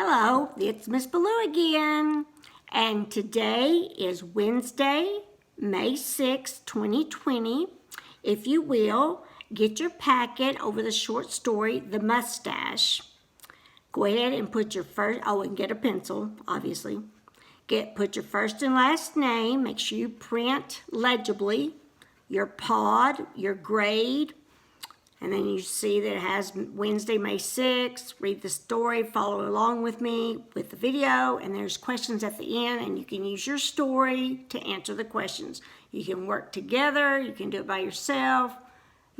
Hello, it's Miss Baloo again, and today is Wednesday, May 6, 2020. If you will, get your packet over the short story, The Moustache. Go ahead and put your first, and get a pencil, obviously. Put your first and last name, make sure you print legibly, your pod, your grade, and then you see that it has Wednesday, May 6th. Read the story, follow along with me with the video, and there's questions at the end, and you can use your story to answer the questions. You can work together, you can do it by yourself,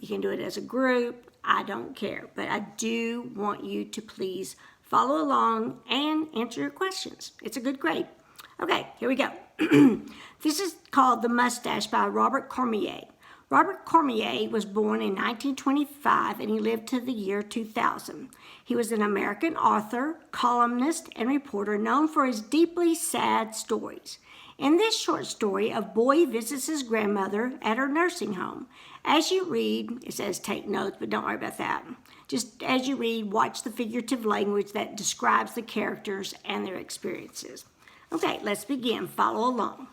you can do it as a group. I don't care, but I do want you to please follow along and answer your questions. It's a good grade. Okay, here we go. This is called The Moustache by Robert Cormier. Robert Cormier was born in 1925 and he lived to the year 2000. He was an American author, columnist, and reporter known for his deeply sad stories. In this short story, a boy visits his grandmother at her nursing home. As you read, it says take notes, but don't worry about that. Just as you read, watch the figurative language that describes the characters and their experiences. Okay, let's begin. Follow along.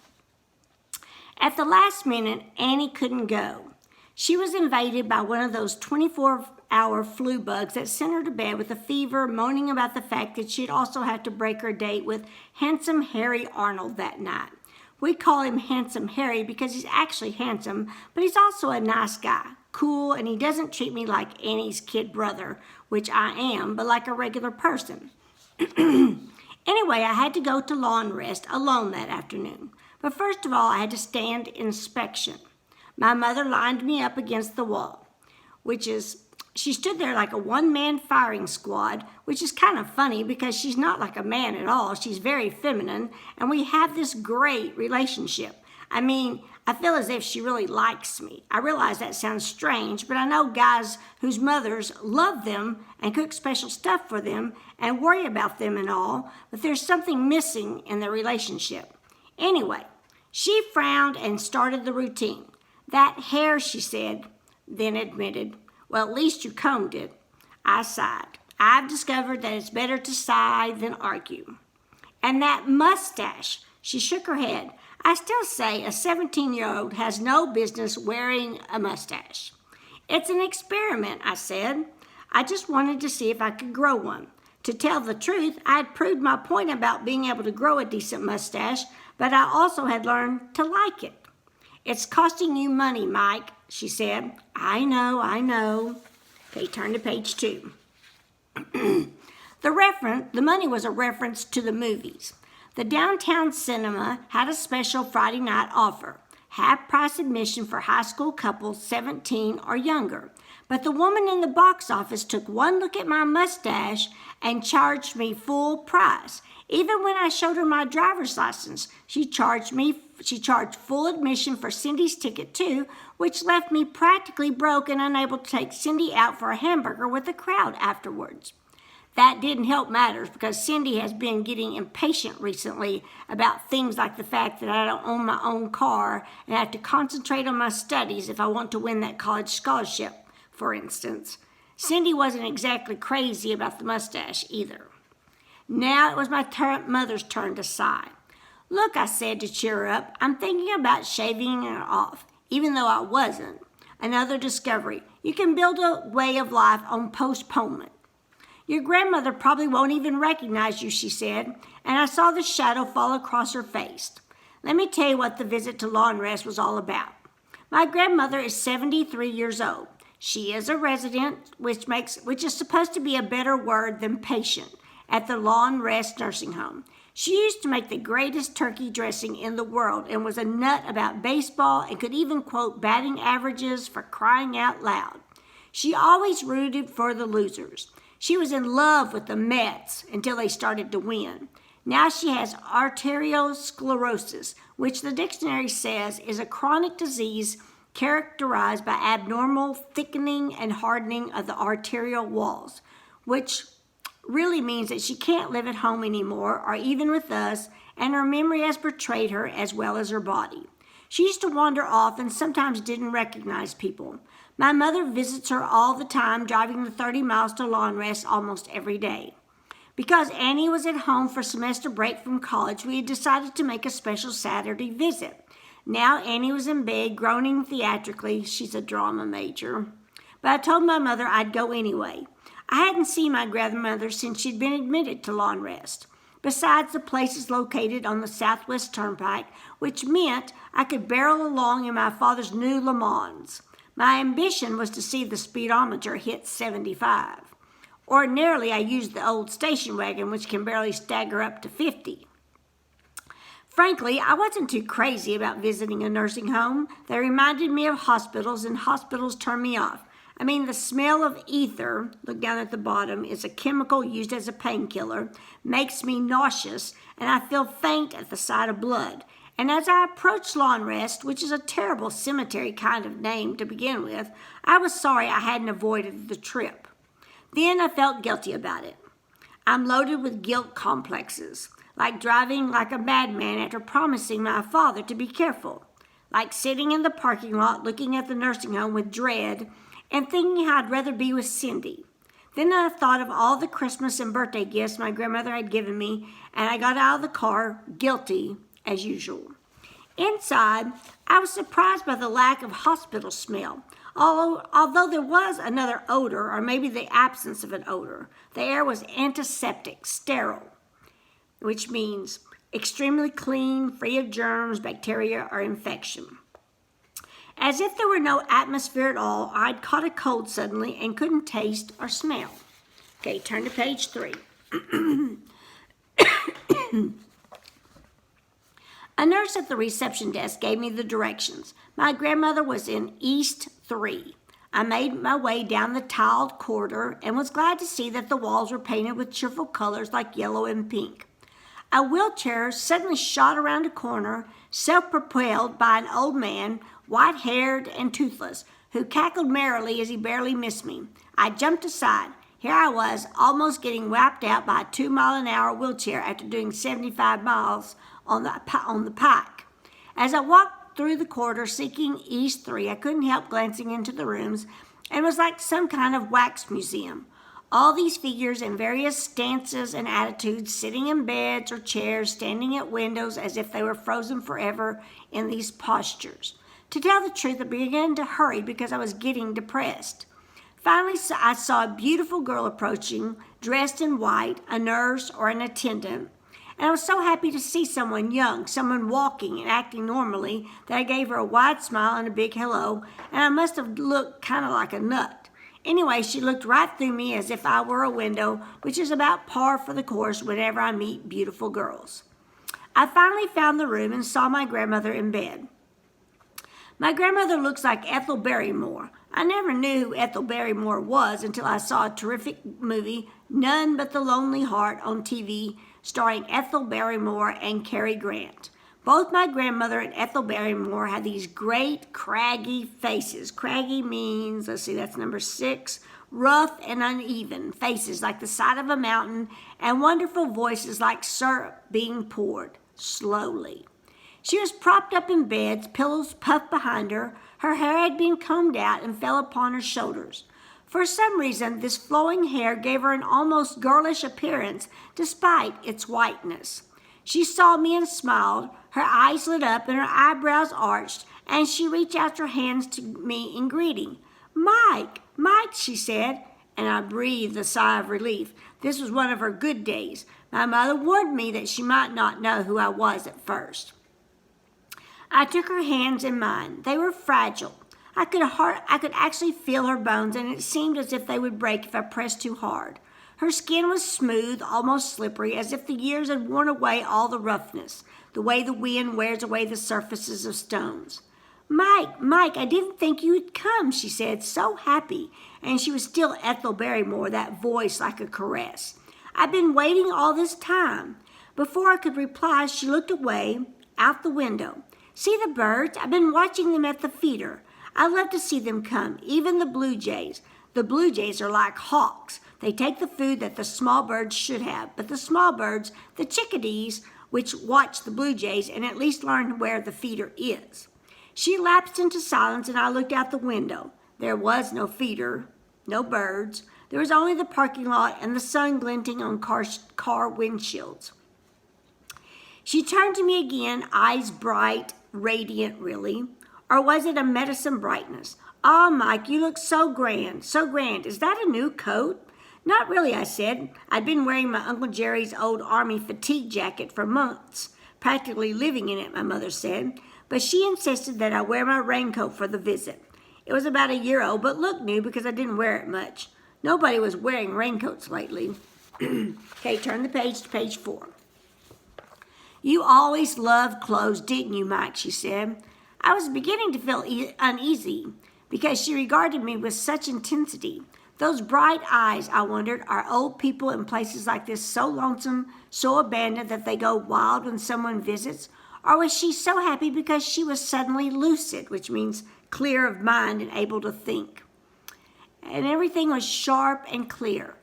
At the last minute, Annie couldn't go. She was invaded by one of those 24-hour flu bugs that sent her to bed with a fever, moaning about the fact that she'd also have to break her date with handsome Harry Arnold that night. We call him Handsome Harry because he's actually handsome, but he's also a nice guy, cool, and he doesn't treat me like Annie's kid brother, which I am, but like a regular person. Anyway, I had to go to lawn rest alone that afternoon. But first of all, I had to stand inspection. My mother lined me up against the wall, she stood there like a one-man firing squad, which is kind of funny because she's not like a man at all. She's very feminine, and we have this great relationship. I mean, I feel as if she really likes me. I realize that sounds strange, but I know guys whose mothers love them and cook special stuff for them and worry about them and all, but there's something missing in the relationship. Anyway, she frowned and started the routine. That hair, she said, then admitted. Well, at least you combed it. I sighed. I've discovered that it's better to sigh than argue. And that mustache, she shook her head. I still say a 17-year-old has no business wearing a mustache. It's an experiment, I said. I just wanted to see if I could grow one. To tell the truth, I had proved my point about being able to grow a decent mustache, but I also had learned to like it. It's costing you money, Mike, she said. I know. Okay, turn to page 2. The money was a reference to the movies. The downtown cinema had a special Friday night offer, half-price admission for high school couples 17 or younger. But the woman in the box office took one look at my mustache and charged me full price. Even when I showed her my driver's license, she charged full admission for Cindy's ticket too, which left me practically broke and unable to take Cindy out for a hamburger with the crowd afterwards. That didn't help matters because Cindy has been getting impatient recently about things like the fact that I don't own my own car and I have to concentrate on my studies if I want to win that college scholarship, for instance. Cindy wasn't exactly crazy about the mustache either. Now it was my mother's turn to sigh. Look, I said to cheer her up, I'm thinking about shaving it off, even though I wasn't. Another discovery. You can build a way of life on postponement. Your grandmother probably won't even recognize you, she said, and I saw the shadow fall across her face. Let me tell you what the visit to lawn rest was all about. My grandmother is 73 years old. She is a resident, which is supposed to be a better word than patient, at the Lawn Rest Nursing Home. She used to make the greatest turkey dressing in the world and was a nut about baseball and could even quote batting averages for crying out loud. She always rooted for the losers. She was in love with the Mets until they started to win. Now she has arteriosclerosis, which the dictionary says is a chronic disease characterized by abnormal thickening and hardening of the arterial walls, which really means that she can't live at home anymore or even with us, and her memory has betrayed her as well as her body. She used to wander off and sometimes didn't recognize people. My mother visits her all the time, driving the 30 miles to lawn rest almost every day. Because Annie was at home for semester break from college, we had decided to make a special Saturday visit. Now Annie was in bed, groaning theatrically. She's a drama major. But I told my mother I'd go anyway. I hadn't seen my grandmother since she'd been admitted to lawn rest. Besides, the place is located on the Southwest Turnpike, which meant I could barrel along in my father's new Le Mans. My ambition was to see the speedometer hit 75. Ordinarily, I used the old station wagon, which can barely stagger up to 50. Frankly, I wasn't too crazy about visiting a nursing home. They reminded me of hospitals, and hospitals turned me off. I mean, the smell of ether, look down at the bottom, is a chemical used as a painkiller, makes me nauseous, and I feel faint at the sight of blood. And as I approached lawn rest, which is a terrible cemetery kind of name to begin with, I was sorry I hadn't avoided the trip. Then I felt guilty about it. I'm loaded with guilt complexes, like driving like a madman after promising my father to be careful, like sitting in the parking lot looking at the nursing home with dread and thinking how I'd rather be with Cindy. Then I thought of all the Christmas and birthday gifts my grandmother had given me, and I got out of the car, guilty as usual. Inside, I was surprised by the lack of hospital smell. Although there was another odor, or maybe the absence of an odor, the air was antiseptic, sterile, which means extremely clean, free of germs, bacteria, or infection. As if there were no atmosphere at all, I'd caught a cold suddenly and couldn't taste or smell. Okay, turn to page 3. A nurse at the reception desk gave me the directions. My grandmother was in East 3. I made my way down the tiled corridor and was glad to see that the walls were painted with cheerful colors like yellow and pink. A wheelchair suddenly shot around a corner, self-propelled by an old man, white-haired and toothless, who cackled merrily as he barely missed me. I jumped aside. Here I was, almost getting whacked out by a 2-mile-an-hour wheelchair after doing 75 miles on the pike. As I walked through the corridor seeking East 3, I couldn't help glancing into the rooms, and it was like some kind of wax museum. All these figures in various stances and attitudes, sitting in beds or chairs, standing at windows as if they were frozen forever in these postures. To tell the truth, I began to hurry because I was getting depressed. Finally, I saw a beautiful girl approaching, dressed in white, a nurse or an attendant. And I was so happy to see someone young, someone walking and acting normally, that I gave her a wide smile and a big hello, and I must have looked kind of like a nut. Anyway, she looked right through me as if I were a window, which is about par for the course whenever I meet beautiful girls. I finally found the room and saw my grandmother in bed. My grandmother looks like Ethel Barrymore. I never knew who Ethel Barrymore was until I saw a terrific movie, None But the Lonely Heart, on TV, starring Ethel Barrymore and Cary Grant. Both my grandmother and Ethel Barrymore had these great craggy faces. Craggy means, that's number 6, rough and uneven faces like the side of a mountain, and wonderful voices like syrup being poured slowly. She was propped up in bed, pillows puffed behind her. Her hair had been combed out and fell upon her shoulders. For some reason, this flowing hair gave her an almost girlish appearance despite its whiteness. She saw me and smiled. Her eyes lit up and her eyebrows arched, and she reached out her hands to me in greeting. "Mike, Mike," she said, and I breathed a sigh of relief. This was one of her good days. My mother warned me that she might not know who I was at first. I took her hands in mine. They were fragile. I could actually feel her bones, and it seemed as if they would break if I pressed too hard. Her skin was smooth, almost slippery, as if the years had worn away all the roughness, the way the wind wears away the surfaces of stones. "Mike, Mike, I didn't think you would come," she said, so happy, and she was still Ethel Barrymore, that voice like a caress. "I've been waiting all this time." Before I could reply, she looked away, out the window. "See the birds? I've been watching them at the feeder. I love to see them come, even the blue jays. The blue jays are like hawks. They take the food that the small birds should have, but the small birds, the chickadees, which watch the blue jays and at least learn where the feeder is." She lapsed into silence, and I looked out the window. There was no feeder, no birds, There was only the parking lot and the sun glinting on car windshields. She turned to me again, eyes bright, radiant really. Or was it a medicine brightness? "Ah, Mike, you look so grand, so grand. Is that a new coat?" "Not really," I said. I'd been wearing my Uncle Jerry's old army fatigue jacket for months, practically living in it, my mother said. But she insisted that I wear my raincoat for the visit. It was about a year old, but looked new because I didn't wear it much. Nobody was wearing raincoats lately. Okay, turn the page to page 4. "You always loved clothes, didn't you, Mike?" she said. I was beginning to feel uneasy because she regarded me with such intensity. Those bright eyes, I wondered, are old people in places like this so lonesome, so abandoned that they go wild when someone visits? Or was she so happy because she was suddenly lucid, which means clear of mind and able to think? And everything was sharp and clear.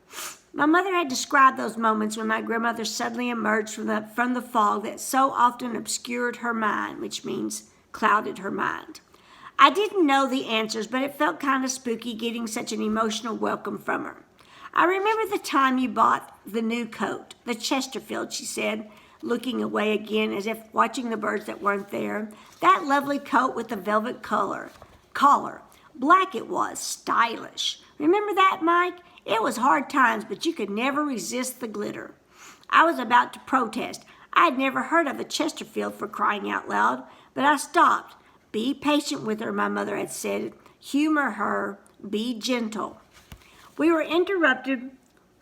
My mother had described those moments when my grandmother suddenly emerged from the fog that so often obscured her mind, which means clouded her mind. I didn't know the answers, but it felt kind of spooky getting such an emotional welcome from her. "I remember the time you bought the new coat, the Chesterfield," she said, looking away again as if watching the birds that weren't there. "That lovely coat with the velvet collar. Black it was, stylish. Remember that, Mike? It was hard times, but you could never resist the glitter." I was about to protest. I had never heard of a Chesterfield, for crying out loud, but I stopped. "Be patient with her," my mother had said. "Humor her. Be gentle." We were interrupted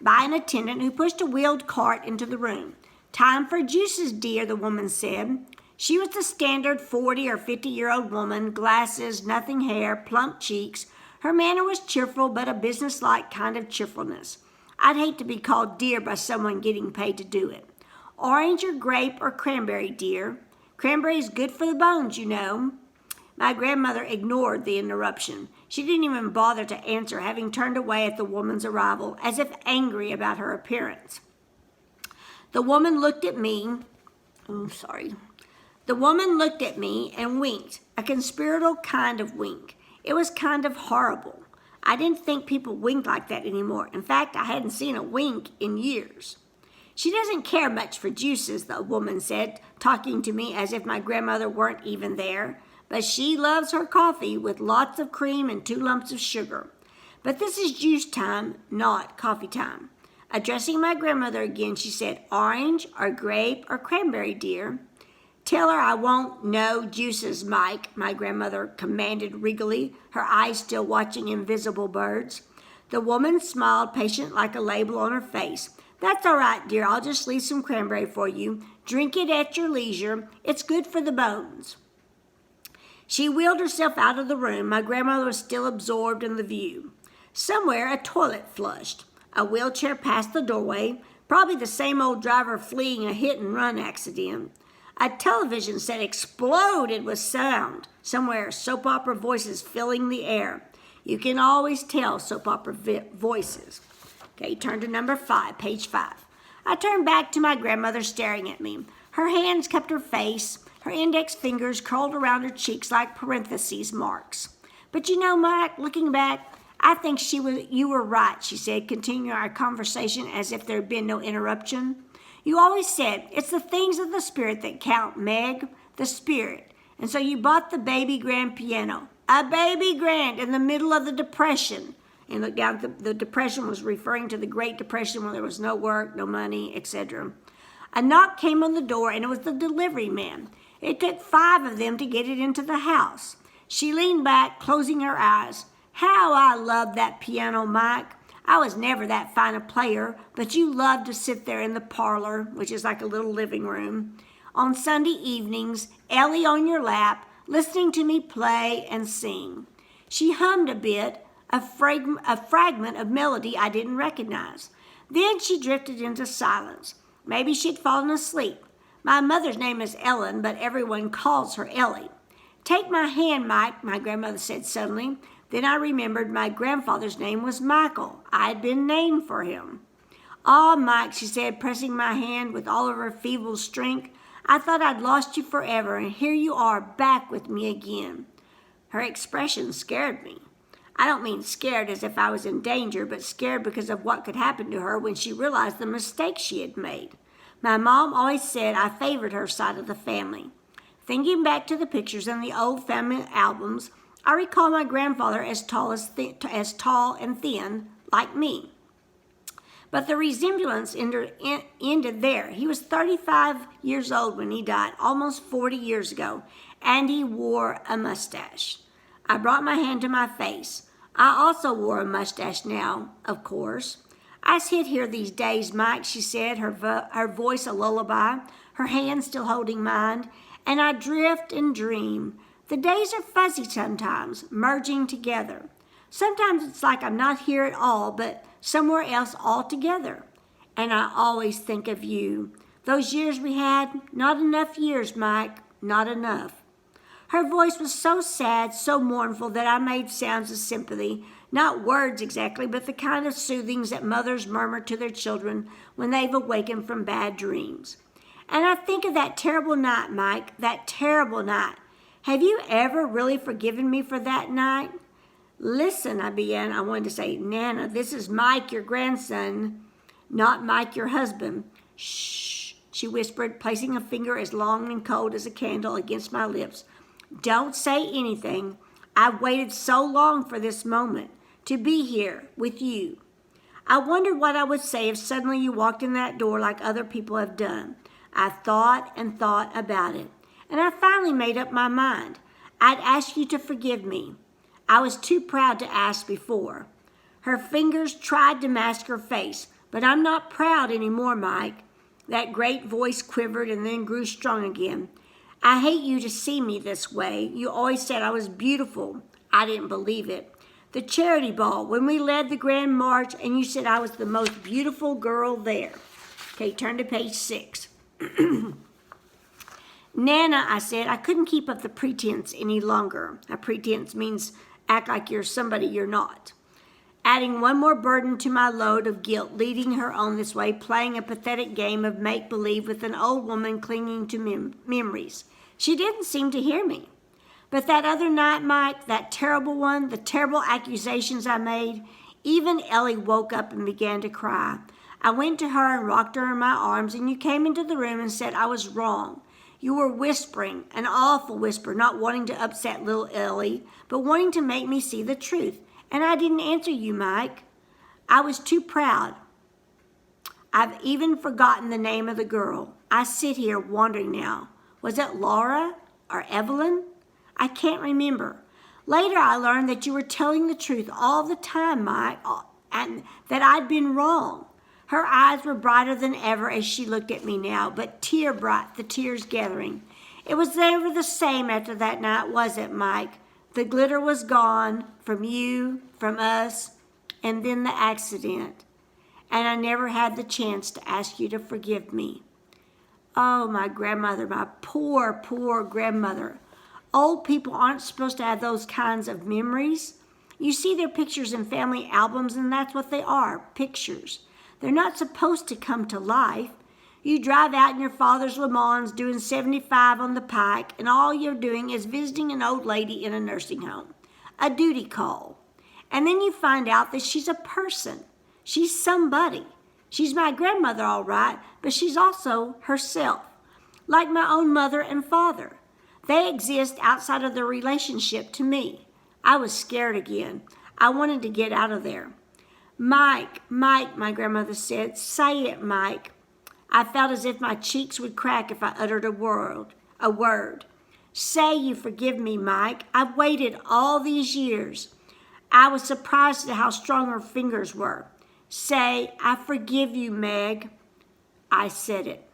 by an attendant who pushed a wheeled cart into the room. "Time for juices, dear," the woman said. She was the standard 40 or 50-year-old woman, glasses, nothing hair, plump cheeks. Her manner was cheerful, but a businesslike kind of cheerfulness. I'd hate to be called dear by someone getting paid to do it. "Orange or grape or cranberry, dear? Cranberry's good for the bones, you know." My grandmother ignored the interruption. She didn't even bother to answer, having turned away at the woman's arrival, as if angry about her appearance. The woman looked at me and winked, a conspiratorial kind of wink. It was kind of horrible. I didn't think people winked like that anymore. In fact, I hadn't seen a wink in years. "She doesn't care much for juices," the woman said, talking to me as if my grandmother weren't even there. "But she loves her coffee with lots of cream and 2 lumps of sugar. But this is juice time, not coffee time." Addressing my grandmother again, she said, "Orange or grape or cranberry, dear?" "Tell her I won't no juices, Mike," my grandmother commanded regally, her eyes still watching invisible birds. The woman smiled, patient like a label on her face. "That's all right, dear. I'll just leave some cranberry for you. Drink it at your leisure. It's good for the bones." She wheeled herself out of the room. My grandmother was still absorbed in the view. Somewhere a toilet flushed. A wheelchair passed the doorway, probably the same old driver fleeing a hit-and-run accident. A television set exploded with sound. Somewhere soap opera voices filling the air. You can always tell soap opera voices. Okay, turn to number 5, page 5. I turned back to my grandmother staring at me. Her hands cupped her face. Her index fingers curled around her cheeks like parentheses marks. "But you know, Mike, looking back, I think you were right," she said, continuing our conversation as if there had been no interruption. "You always said, it's the things of the spirit that count, Meg, the spirit. And so you bought the baby grand piano. A baby grand in the middle of the Depression." And look down, the Depression was referring to the Great Depression when there was no work, no money, etc. A knock came on the door, and it was the delivery man. It took 5 of them to get it into the house. She leaned back, closing her eyes. "How I loved that piano, Mike. I was never that fine a player, but you loved to sit there in the parlor," which is like a little living room, "on Sunday evenings, Ellie on your lap, listening to me play and sing." She hummed a bit, a fragment of melody I didn't recognize. Then she drifted into silence. Maybe she'd fallen asleep. My mother's name is Ellen, but everyone calls her Ellie. "Take my hand, Mike," my grandmother said suddenly. Then I remembered my grandfather's name was Michael. I'd been named for him. "Ah, Mike," she said, pressing my hand with all of her feeble strength. "I thought I'd lost you forever, and here you are back with me again." Her expression scared me. I don't mean scared as if I was in danger, but scared because of what could happen to her when she realized the mistake she had made. My mom always said I favored her side of the family. Thinking back to the pictures in the old family albums, I recall my grandfather as tall and thin, like me. But the resemblance ended there. He was 35 years old when he died, almost 40 years ago, and he wore a mustache. I brought my hand to my face. I also wore a mustache now, of course. I sit here these days, Mike, she said, her voice a lullaby, her hand still holding mine, and I drift and dream. The days are fuzzy sometimes, merging together. Sometimes it's like I'm not here at all, but somewhere else altogether. And I always think of you. Those years we had, not enough years, Mike, not enough. Her voice was so sad, so mournful that I made sounds of sympathy, not words exactly, but the kind of soothings that mothers murmur to their children when they've awakened from bad dreams. And I think of that terrible night, Mike, that terrible night. Have you ever really forgiven me for that night? Listen, I began. I wanted to say, Nana, this is Mike, your grandson, not Mike, your husband. Shh, she whispered, placing a finger as long and cold as a candle against my lips. Don't say anything. I've waited so long for this moment, to be here with you. I wondered what I would say if suddenly you walked in that door like other people have done. I thought and thought about it, and I finally made up my mind. I'd ask you to forgive me. I was too proud to ask before. Her fingers tried to mask her face, but I'm not proud anymore, Mike. That great voice quivered and then grew strong again. I hate you to see me this way. You always said I was beautiful. I didn't believe it. The charity ball, when we led the grand march, and you said I was the most beautiful girl there. Okay, turn to page 6. Nana, I said, I couldn't keep up the pretense any longer. A pretense means act like you're somebody you're not. Adding one more burden to my load of guilt, leading her on this way, playing a pathetic game of make-believe with an old woman clinging to memories. She didn't seem to hear me. But that other night, Mike, that terrible one, the terrible accusations I made, even Ellie woke up and began to cry. I went to her and rocked her in my arms, and you came into the room and said I was wrong. You were whispering, an awful whisper, not wanting to upset little Ellie, but wanting to make me see the truth. And I didn't answer you, Mike. I was too proud. I've even forgotten the name of the girl. I sit here wondering now. Was it Laura or Evelyn? I can't remember. Later I learned that you were telling the truth all the time, Mike, and that I'd been wrong. Her eyes were brighter than ever as she looked at me now, but tear bright, the tears gathering. It was never the same after that night, was it, Mike? The glitter was gone from you, from us, and then the accident. And I never had the chance to ask you to forgive me. Oh, my grandmother, my poor, poor grandmother. Old people aren't supposed to have those kinds of memories. You see their pictures in family albums, and that's what they are, pictures. They're not supposed to come to life. You drive out in your father's Le Mans doing 75 on the pike, and all you're doing is visiting an old lady in a nursing home. A duty call. And then you find out that she's a person. She's somebody. She's my grandmother, all right, but she's also herself. Like my own mother and father. They exist outside of the relationship to me. I was scared again. I wanted to get out of there. Mike, Mike, my grandmother said, say it, Mike. I felt as if my cheeks would crack if I uttered a word. Say you forgive me, Mike. I've waited all these years. I was surprised at how strong her fingers were. Say, I forgive you, Meg. I said it.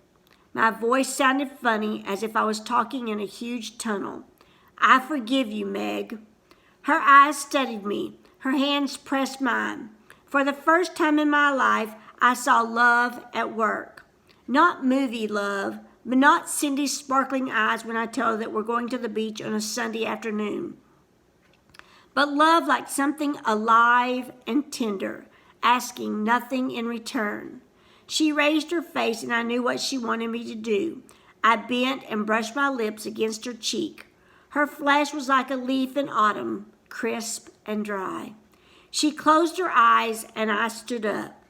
My voice sounded funny, as if I was talking in a huge tunnel. I forgive you, Meg. Her eyes studied me. Her hands pressed mine. For the first time in my life, I saw love at work. Not movie love, but not Cindy's sparkling eyes when I tell her that we're going to the beach on a Sunday afternoon. But love like something alive and tender, asking nothing in return. She raised her face and I knew what she wanted me to do. I bent and brushed my lips against her cheek. Her flesh was like a leaf in autumn, crisp and dry. She closed her eyes and I stood up.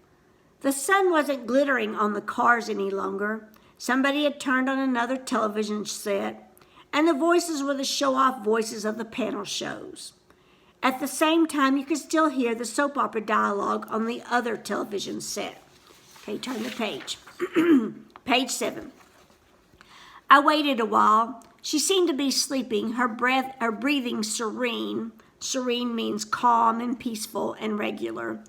The sun wasn't glittering on the cars any longer. Somebody had turned on another television set, and the voices were the show-off voices of the panel shows. At the same time, you could still hear the soap opera dialogue on the other television set. Okay, turn the page. Page 7. I waited a while. She seemed to be sleeping, her breathing serene. Serene means calm and peaceful and regular.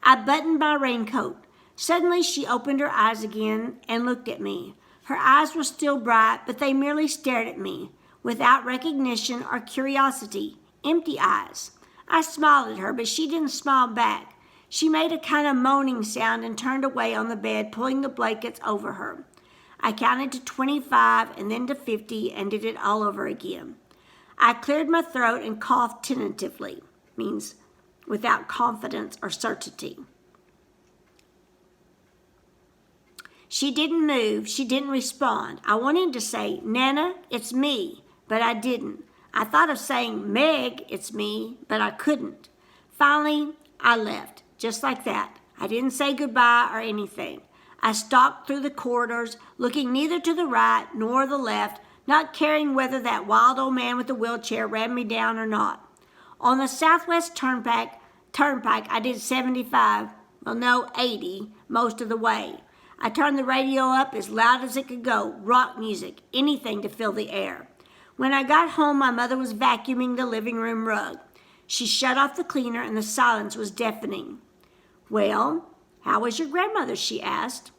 I buttoned my raincoat. Suddenly she opened her eyes again and looked at me. Her eyes were still bright, but they merely stared at me, without recognition or curiosity, empty eyes. I smiled at her, but she didn't smile back. She made a kind of moaning sound and turned away on the bed, pulling the blankets over her. I counted to 25 and then to 50 and did it all over again. I cleared my throat and coughed tentatively, means without confidence or certainty. She didn't move. She didn't respond. I wanted to say, Nana, it's me, but I didn't. I thought of saying, Meg, it's me, but I couldn't. Finally, I left, just like that. I didn't say goodbye or anything. I stalked through the corridors, looking neither to the right nor the left, not caring whether that wild old man with the wheelchair ran me down or not. On the Southwest Turnpike, I did 75, 80, most of the way. I turned the radio up as loud as it could go, rock music, anything to fill the air. When I got home, my mother was vacuuming the living room rug. She shut off the cleaner and the silence was deafening. Well, how was your grandmother? She asked.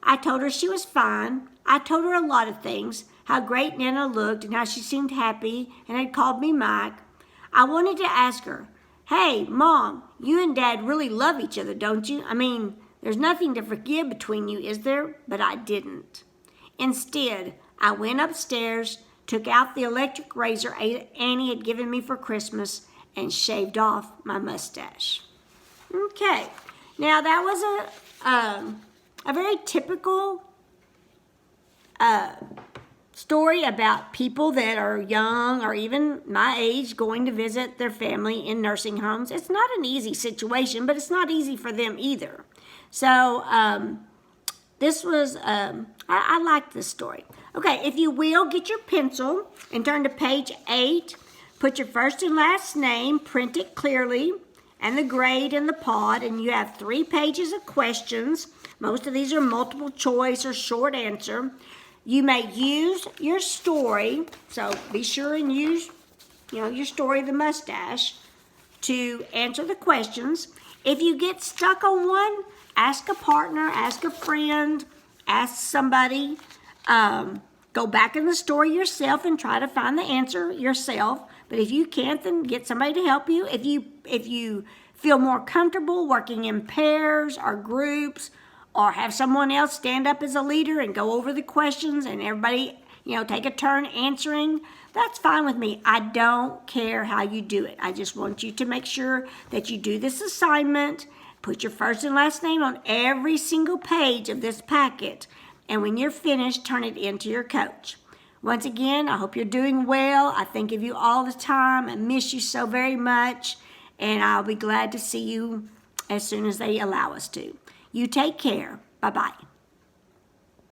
I told her she was fine. I told her a lot of things, how great Nana looked and how she seemed happy and had called me Mike. I wanted to ask her, hey, Mom, you and Dad really love each other, don't you? I mean, there's nothing to forgive between you, is there? But I didn't. Instead, I went upstairs, took out the electric razor Annie had given me for Christmas, and shaved off my mustache. Okay, now that was a very typical story about people that are young or even my age going to visit their family in nursing homes. It's not an easy situation, but it's not easy for them either. So this was, I liked this story. Okay, if you will, get your pencil and turn to page 8. Put your first and last name, print it clearly, and the grade and the pod, and you have 3 pages of questions. Most of these are multiple choice or short answer. You may use your story, so be sure and use, your story, the mustache, to answer the questions. If you get stuck on one, ask a partner, ask a friend, ask somebody. Go back in the story yourself and try to find the answer yourself. But if you can't, then get somebody to help you. If you feel more comfortable working in pairs or groups, or have someone else stand up as a leader and go over the questions and everybody, take a turn answering, that's fine with me. I don't care how you do it. I just want you to make sure that you do this assignment. Put your first and last name on every single page of this packet. And when you're finished, turn it in to your coach. Once again, I hope you're doing well. I think of you all the time. I miss you so very much. And I'll be glad to see you as soon as they allow us to. You take care. Bye-bye.